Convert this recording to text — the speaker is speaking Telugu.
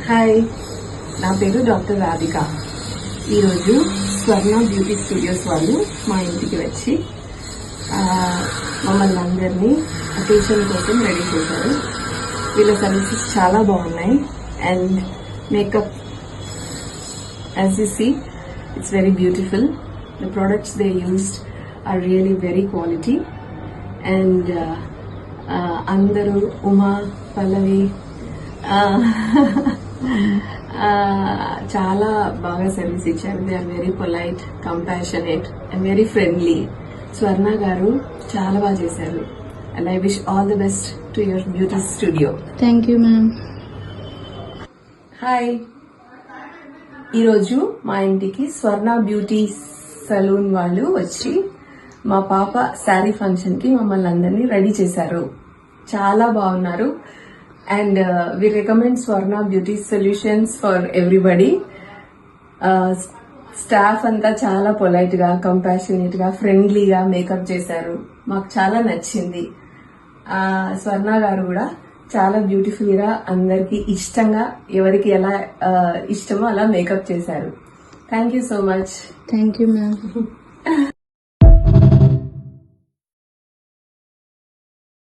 హాయ్, నా పేరు డాక్టర్ రాధిక. ఈరోజు స్వర్ణ బ్యూటీ స్టూడియోస్ వాళ్ళు మా ఇంటికి వచ్చి మమ్మల్ని అందరినీ అకేషన్ కోసం రెడీ చేశారు. వీళ్ళ సర్వీసెస్ చాలా బాగున్నాయి and makeup as you see it's very beautiful. The products they used are really very quality and అందరూ ఉమా, పల్లవి చాలా బాగా సర్వీస్ ఇచ్చారు. They are very polite, compassionate and very friendly. Swarna garu చాలా బాగా చేశారు and I wish all the best to your beauty studio. Thank you ma'am. Hi, ఈరోజు మా ఇంటికి స్వర్ణ బ్యూటీ సలూన్ వాళ్ళు వచ్చి మా పాప శారీ ఫంక్షన్ కి మమ్మల్ని అందరినీ రెడీ చేశారు. చాలా బాగున్నారు and we recommend Swarna beauty solutions for everybody. Staff అంతా చాలా పొలైట్ గా, కంపాషనేట్ గా, ఫ్రెండ్లీగా మేకప్ చేశారు. మాకు చాలా నచ్చింది. స్వర్ణ గారు కూడా చాలా బ్యూటిఫుల్ గా అందరికి ఇష్టంగా, ఎవరికి ఎలా ఇష్టమో అలా మేకప్ చేశారు. Thank you so much. Thank you ma'am.